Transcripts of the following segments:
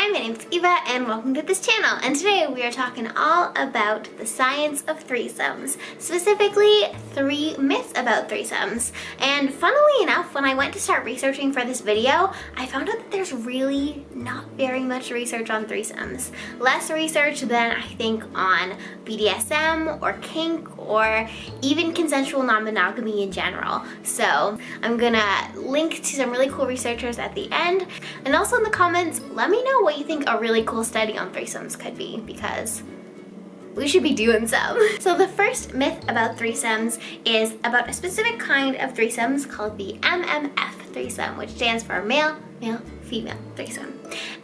Hi, my name's Eva and welcome to this channel, and today we are talking all about the science of threesomes, specifically 3 myths about threesomes. And funnily enough, when I went to start researching for this video, I found out that there's really not very much research on threesomes. Less research than I think on BDSM or kink or even consensual non-monogamy in general. So I'm gonna link to some really cool researchers at the end, and also in the comments let me know what you think a really cool study on threesomes could be, because we should be doing some. So the first myth about threesomes is about a specific kind of threesomes called the MMF threesome, which stands for male, female threesome.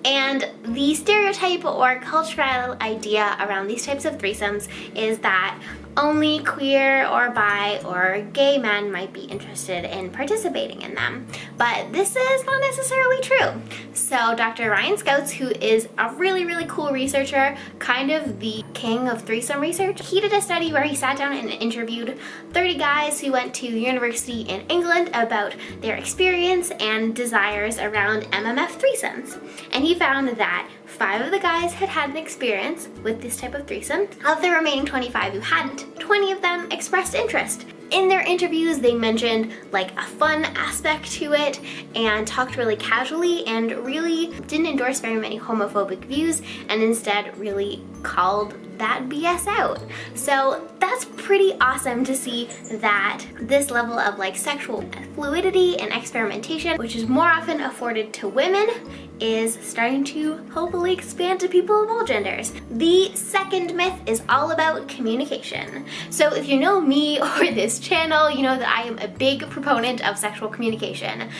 And the stereotype or cultural idea around these types of threesomes is that only queer or bi or gay men might be interested in participating in them. But this is not necessarily true. So Dr. Ryan Scoats, who is a really cool researcher, kind of the king of threesome research, he did a study where he sat down and interviewed 30 guys who went to university in England about their experience and desires around MMF threesomes. And he found that 5 of the guys had had an experience with this type of threesome. Of the remaining 25 who hadn't, 20 of them expressed interest. In their interviews, they mentioned like a fun aspect to it and talked really casually and really didn't endorse very many homophobic views, and instead really called that BS out. So that's pretty awesome to see that this level of like sexual fluidity and experimentation, which is more often afforded to women, is starting to hopefully expand to people of all genders. The second myth is all about communication. So if you know me or this channel, you know that I am a big proponent of sexual communication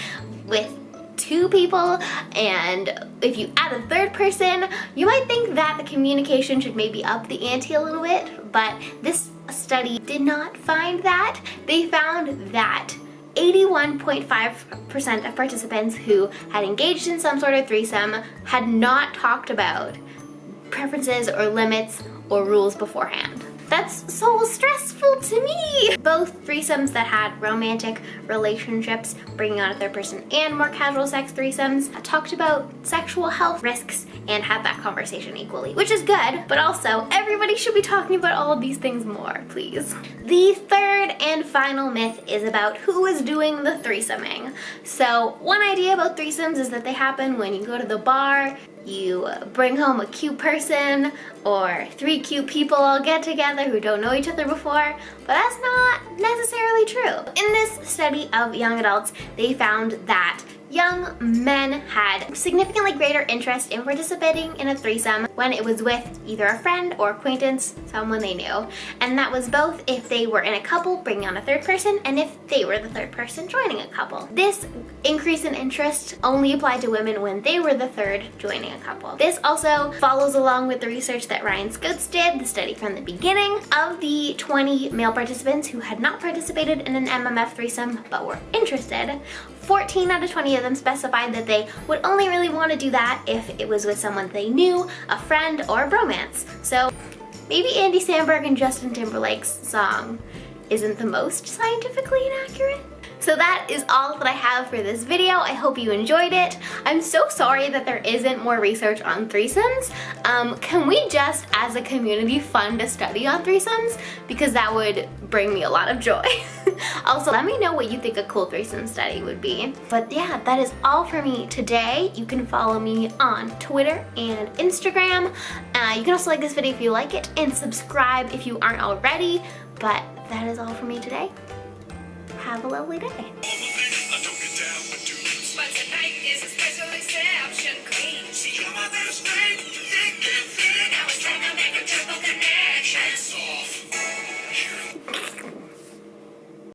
with 2 people, and if you add a 3rd person, you might think that the communication should maybe up the ante a little bit, but this study did not find that. They found that 81.5% of participants who had engaged in some sort of threesome had not talked about preferences or limits or rules beforehand. That's so stressful to me! Both threesomes that had romantic relationships, bringing on a 3rd person, and more casual sex threesomes talked about sexual health risks and had that conversation equally, which is good, but also everybody should be talking about all of these things more, please. The third and final myth is about who is doing the threesoming. So one idea about threesomes is that they happen when you go to the bar, you bring home a cute person, or 3 cute people all get together who don't know each other before, but that's not necessarily true. In this study of young adults, they found that young men had significantly greater interest in participating in a threesome when it was with either a friend or acquaintance, someone they knew. And that was both if they were in a couple bringing on a 3rd person and if they were the 3rd person joining a couple. This increase in interest only applied to women when they were the 3rd joining a couple. This also follows along with the research that Ryan Scoats did, the study from the beginning. Of the 20 male participants who had not participated in an MMF threesome but were interested, 14 out of 20 of them specified that they would only really want to do that if it was with someone they knew, a friend, or a bromance. So maybe Andy Samberg and Justin Timberlake's song isn't the most scientifically inaccurate. So that is all that I have for this video. I hope you enjoyed it. I'm so sorry that there isn't more research on threesomes. Can we just, as a community, fund a study on threesomes? Because that would bring me a lot of joy. Also, let me know what you think a cool threesome study would be. But yeah, that is all for me today. You can follow me on Twitter and Instagram. You can also like this video if you like it, and subscribe if you aren't already. But that is all for me today. Have a lovely day.